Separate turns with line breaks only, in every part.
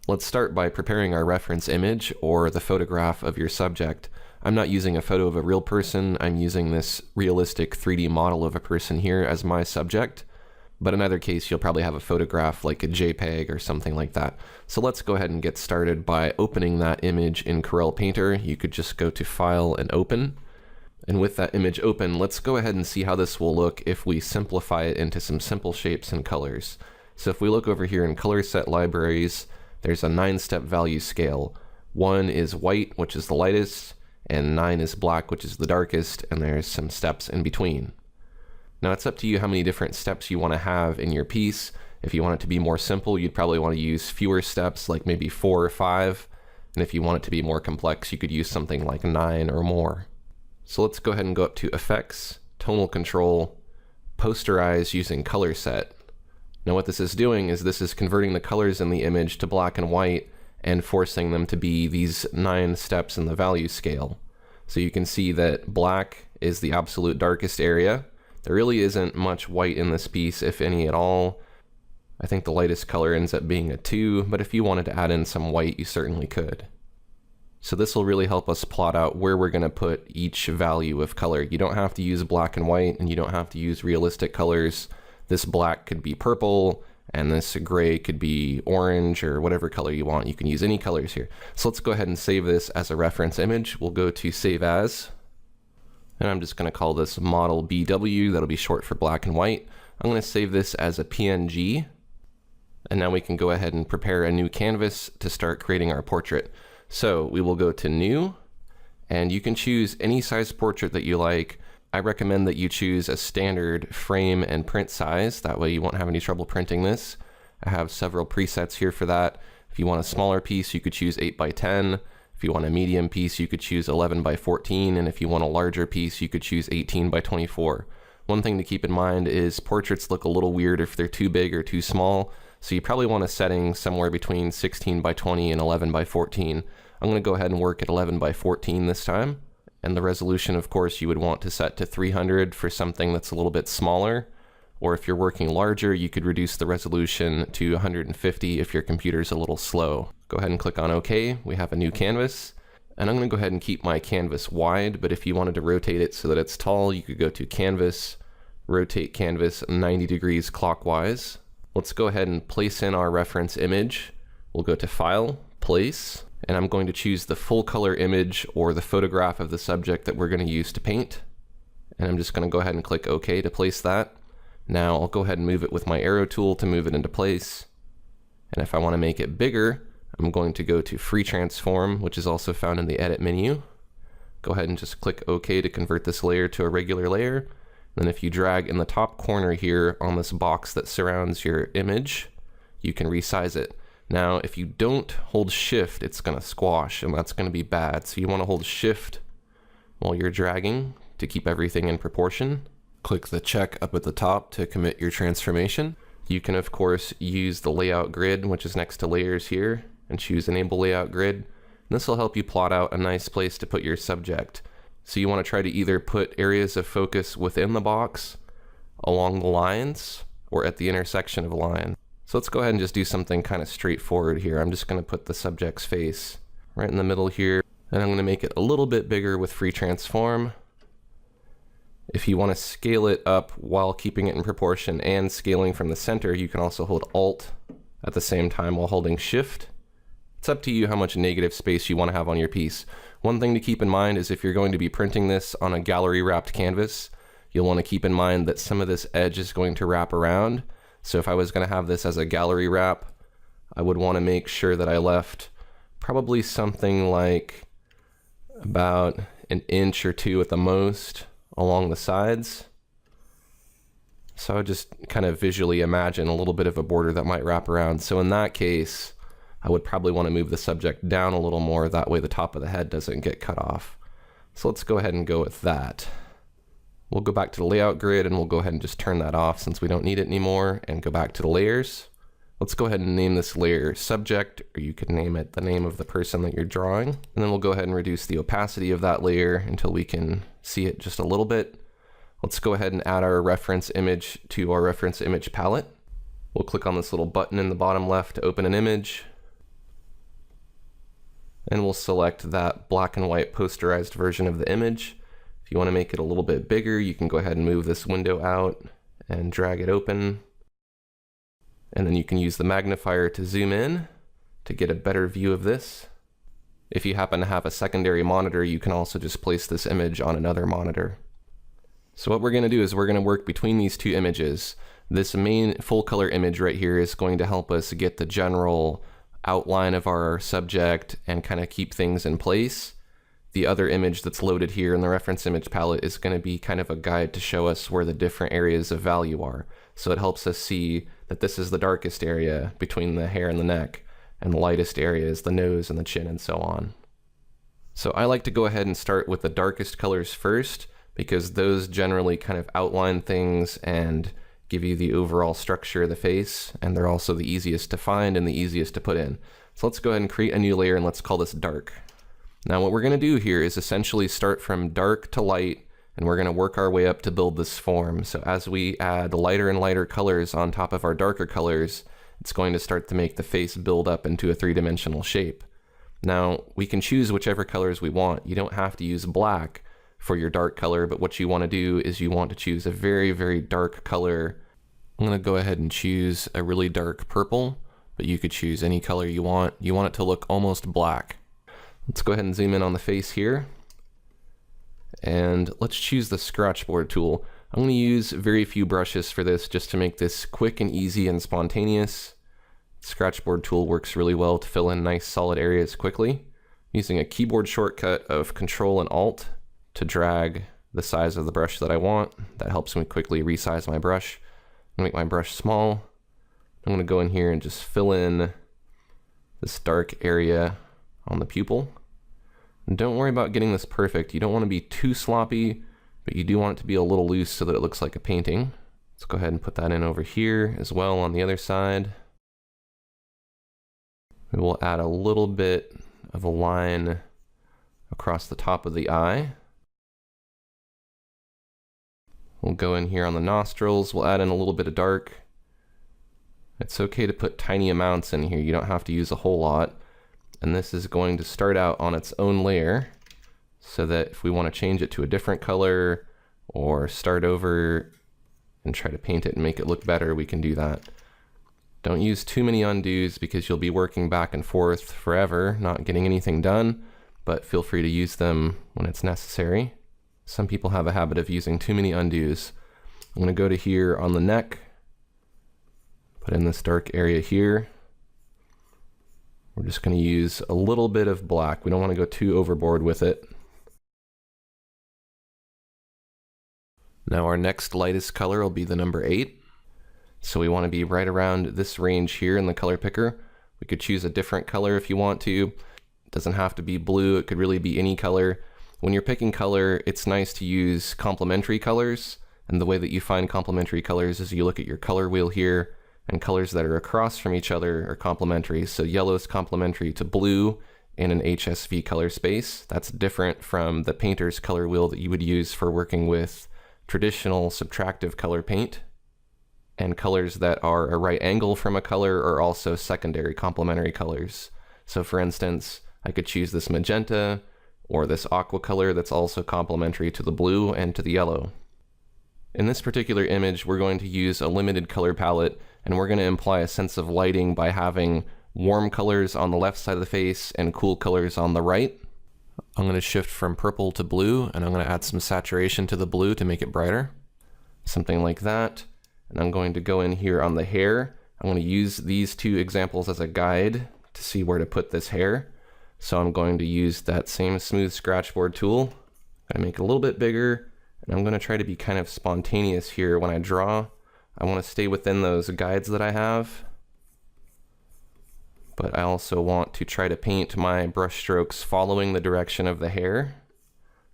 Let's start by preparing our reference image, or the photograph of your subject. I'm not using a photo of a real person, I'm using this realistic 3D model of a person here as my subject. But in either case, you'll probably have a photograph like a JPEG or something like that. So let's go ahead and get started by opening that image in Corel Painter. You could just go to File and Open. And with that image open, let's go ahead and see how this will look if we simplify it into some simple shapes and colors. So if we look over here in Color Set Libraries, there's a 9-step value scale. 1 is white, which is the lightest, and 9 is black, which is the darkest, and there's some steps in between. Now it's up to you how many different steps you want to have in your piece. If you want it to be more simple, you'd probably want to use fewer steps, like maybe 4 or 5. And if you want it to be more complex, you could use something like 9 or more. So let's go ahead and go up to Effects, Tonal Control, Posterize using Color Set. Now what this is doing is this is converting the colors in the image to black and white and forcing them to be these 9 steps in the value scale. So you can see that black is the absolute darkest area. There really isn't much white in this piece, if any at all. I think the lightest color ends up being a 2, but if you wanted to add in some white, you certainly could. So this will really help us plot out where we're going to put each value of color. You don't have to use black and white, and you don't have to use realistic colors. This black could be purple, and this gray could be orange, or whatever color you want. You can use any colors here. So let's go ahead and save this as a reference image. We'll go to Save As. And I'm just going to call this model BW. That'll be short for black and white. I'm going to save this as a PNG. And now we can go ahead and prepare a new canvas to start creating our portrait. So we will go to New, and you can choose any size portrait that you like. I recommend that you choose a standard frame and print size. That way you won't have any trouble printing this. I have several presets here for that. If you want a smaller piece, you could choose 8 by 10. If you want a medium piece, you could choose 11 by 14, and if you want a larger piece, you could choose 18 by 24. One thing to keep in mind is portraits look a little weird if they're too big or too small, so you probably want a setting somewhere between 16 by 20 and 11 by 14. I'm going to go ahead and work at 11 by 14 this time, and the resolution, of course, you would want to set to 300 for something that's a little bit smaller, or if you're working larger, you could reduce the resolution to 150 if your computer's a little slow. Go ahead and click on OK. We have a new canvas. And I'm going to go ahead and keep my canvas wide, but if you wanted to rotate it so that it's tall, you could go to Canvas, Rotate Canvas 90 degrees clockwise. Let's go ahead and place in our reference image. We'll go to File, Place, and I'm going to choose the full color image or the photograph of the subject that we're going to use to paint. And I'm just going to go ahead and click OK to place that. Now I'll go ahead and move it with my arrow tool to move it into place. And if I want to make it bigger, I'm going to go to Free Transform, which is also found in the Edit menu. Go ahead and just click OK to convert this layer to a regular layer. Then if you drag in the top corner here on this box that surrounds your image, you can resize it. Now, if you don't hold Shift, it's going to squash, and that's going to be bad. So you want to hold Shift while you're dragging to keep everything in proportion. Click the check up at the top to commit your transformation. You can, of course, use the layout grid, which is next to layers here, and choose Enable Layout Grid. And this will help you plot out a nice place to put your subject. So you want to try to either put areas of focus within the box, along the lines, or at the intersection of lines. So let's go ahead and just do something kind of straightforward here. I'm just going to put the subject's face right in the middle here, and I'm going to make it a little bit bigger with Free Transform. If you want to scale it up while keeping it in proportion and scaling from the center, you can also hold Alt at the same time while holding Shift. It's up to you how much negative space you want to have on your piece. One thing to keep in mind is if you're going to be printing this on a gallery wrapped canvas, you'll want to keep in mind that some of this edge is going to wrap around. So if I was going to have this as a gallery wrap, I would want to make sure that I left probably something like about an inch or 2 at the most along the sides. So I would just kind of visually imagine a little bit of a border that might wrap around. So in that case, I would probably want to move the subject down a little more, that way the top of the head doesn't get cut off. So let's go ahead and go with that. We'll go back to the layout grid and we'll go ahead and just turn that off since we don't need it anymore, and go back to the layers. Let's go ahead and name this layer subject, or you could name it the name of the person that you're drawing. And then we'll go ahead and reduce the opacity of that layer until we can see it just a little bit. Let's go ahead and add our reference image to our reference image palette. We'll click on this little button in the bottom left to open an image. And we'll select that black and white posterized version of the image. If you want to make it a little bit bigger, you can go ahead and move this window out and drag it open. And then you can use the magnifier to zoom in to get a better view of this. If you happen to have a secondary monitor, you can also just place this image on another monitor. So what we're going to do is we're going to work between these two images. This main full color image right here is going to help us get the general outline of our subject and kind of keep things in place. The other image that's loaded here in the reference image palette is going to be kind of a guide to show us where the different areas of value are. So it helps us see that this is the darkest area between the hair and the neck, and the lightest area is the nose and the chin and so on. So I like to go ahead and start with the darkest colors first, because those generally kind of outline things and give you the overall structure of the face, and they're also the easiest to find and the easiest to put in. So let's go ahead and create a new layer, and let's call this dark. Now what we're going to do here is essentially start from dark to light, and we're going to work our way up to build this form. So as we add lighter and lighter colors on top of our darker colors, it's going to start to make the face build up into a three-dimensional shape. Now we can choose whichever colors we want. You don't have to use black for your dark color, but what you want to do is you want to choose a very, very dark color. I'm going to go ahead and choose a really dark purple, but you could choose any color you want. You want it to look almost black. Let's go ahead and zoom in on the face here. And let's choose the scratchboard tool. I'm going to use very few brushes for this just to make this quick and easy and spontaneous. Scratchboard tool works really well to fill in nice solid areas quickly. Using a keyboard shortcut of Control and Alt to drag the size of the brush that I want. That helps me quickly resize my brush. I'm going to make my brush small. I'm going to go in here and just fill in this dark area on the pupil. And don't worry about getting this perfect. You don't want to be too sloppy, but you do want it to be a little loose so that it looks like a painting. Let's go ahead and put that in over here as well on the other side. We will add a little bit of a line across the top of the eye. We'll go in here on the nostrils. We'll add in a little bit of dark. It's okay to put tiny amounts in here. You don't have to use a whole lot. And this is going to start out on its own layer, so that if we want to change it to a different color or start over and try to paint it and make it look better, we can do that. Don't use too many undos because you'll be working back and forth forever, not getting anything done, but feel free to use them when it's necessary. Some people have a habit of using too many undos. I'm going to go to here on the neck, put in this dark area here. We're just going to use a little bit of black. We don't want to go too overboard with it. Now our next lightest color will be the number 8. So we want to be right around this range here in the color picker. We could choose a different color if you want to. It doesn't have to be blue. It could really be any color. When you're picking color, it's nice to use complementary colors. And the way that you find complementary colors is you look at your color wheel here, and colors that are across from each other are complementary. So yellow is complementary to blue in an HSV color space. That's different from the painter's color wheel that you would use for working with traditional subtractive color paint. And colors that are a right angle from a color are also secondary complementary colors. So for instance, I could choose this magenta or this aqua color that's also complementary to the blue and to the yellow. In this particular image, we're going to use a limited color palette, and we're going to imply a sense of lighting by having warm colors on the left side of the face and cool colors on the right. I'm going to shift from purple to blue, and I'm going to add some saturation to the blue to make it brighter. Something like that. And I'm going to go in here on the hair. I'm going to use these two examples as a guide to see where to put this hair. So I'm going to use that same smooth scratchboard tool. I'm going to make it a little bit bigger, and I'm going to try to be kind of spontaneous here when I draw. I want to stay within those guides that I have, but I also want to try to paint my brush strokes following the direction of the hair.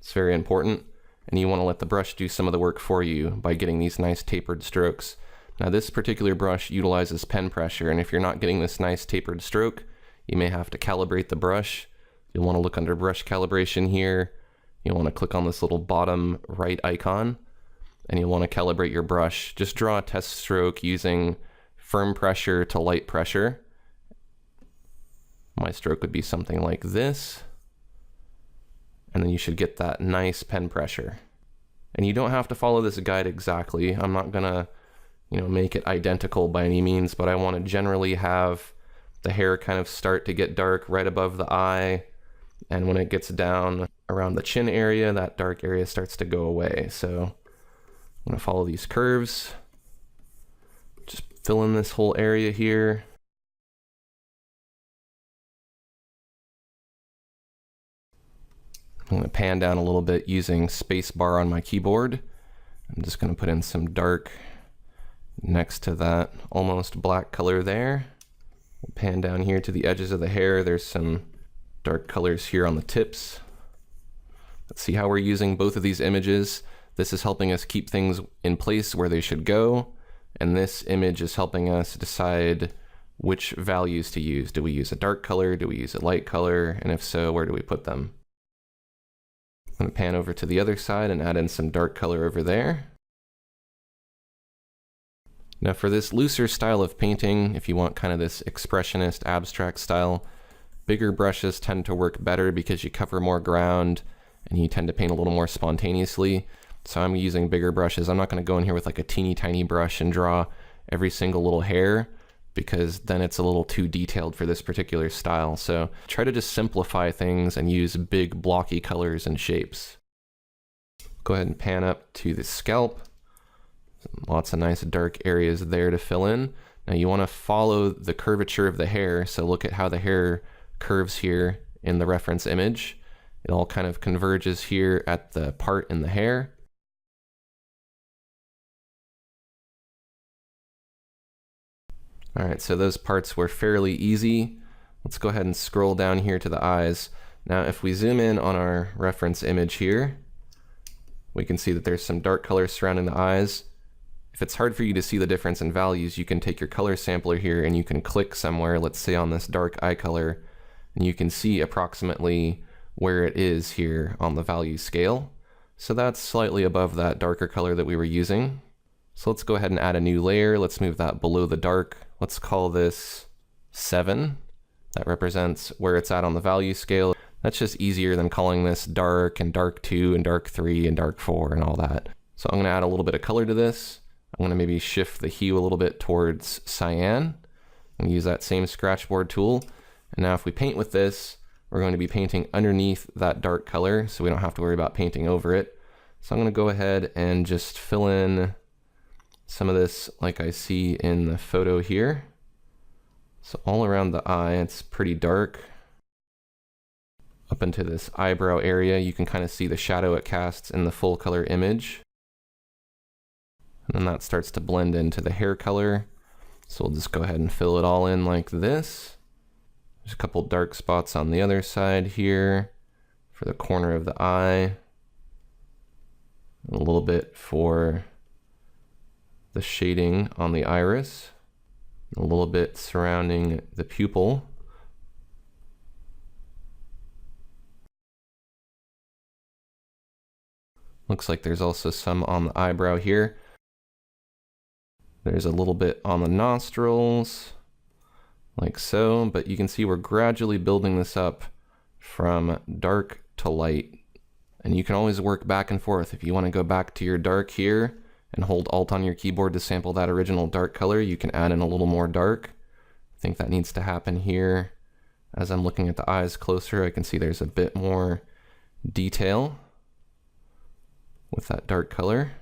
It's very important, and you want to let the brush do some of the work for you by getting these nice tapered strokes. Now this particular brush utilizes pen pressure, and if you're not getting this nice tapered stroke, you may have to calibrate the brush. You'll want to look under brush calibration here. You'll want to click on this little bottom right icon, and you'll want to calibrate your brush. Just draw a test stroke using firm pressure to light pressure. my stroke would be something like this. And then you should get that nice pen pressure. And you don't have to follow this guide exactly. I'm not gonna, make it identical by any means, but I want to generally have the hair kind of start to get dark right above the eye. And when it gets down around the chin area, that dark area starts to go away. So I'm gonna follow these curves. Just fill in this whole area here. I'm going to pan down a little bit using spacebar on my keyboard. I'm just going to put in some dark next to that almost black color there. We'll pan down here to the edges of the hair. There's some dark colors here on the tips. Let's see how we're using both of these images. This is helping us keep things in place where they should go. And this image is helping us decide which values to use. Do we use a dark color? Do we use a light color? And if so, where do we put them? I'm going to pan over to the other side and add in some dark color over there. Now for this looser style of painting, if you want kind of this expressionist abstract style, bigger brushes tend to work better because you cover more ground and you tend to paint a little more spontaneously. So I'm using bigger brushes. I'm not going to go in here with like a teeny tiny brush and draw every single little hair, because then it's a little too detailed for this particular style. So try to just simplify things and use big blocky colors and shapes. Go ahead and pan up to the scalp. Lots of nice dark areas there to fill in. Now you want to follow the curvature of the hair. So look at how the hair curves here in the reference image. It all kind of converges here at the part in the hair. All right, so those parts were fairly easy. Let's go ahead and scroll down here to the eyes. Now, if we zoom in on our reference image here, we can see that there's some dark colors surrounding the eyes. If it's hard for you to see the difference in values, you can take your color sampler here and you can click somewhere, let's say on this dark eye color, and you can see approximately where it is here on the value scale. So that's slightly above that darker color that we were using. So let's go ahead and add a new layer. Let's move that below the dark. Let's call this 7. That represents where it's at on the value scale. That's just easier than calling this dark and dark 2 and dark 3 and dark 4 and all that. So I'm going to add a little bit of color to this. I'm going to maybe shift the hue a little bit towards cyan and use that same scratchboard tool. And now if we paint with this, we're going to be painting underneath that dark color, so we don't have to worry about painting over it. So I'm going to go ahead and just fill in some of this like I see in the photo here. So all around the eye, it's pretty dark. Up into this eyebrow area, you can kind of see the shadow it casts in the full color image. And then that starts to blend into the hair color. So we'll just go ahead and fill it all in like this. There's a couple dark spots on the other side here for the corner of the eye. A little bit for the shading on the iris. A little bit surrounding the pupil. Looks like there's also some on the eyebrow here. There's a little bit on the nostrils, like so, but you can see we're gradually building this up from dark to light. And you can always work back and forth. If you want to go back to your dark here and hold Alt on your keyboard to sample that original dark color, you can add in a little more dark. I think that needs to happen here. As I'm looking at the eyes closer, I can see there's a bit more detail with that dark color.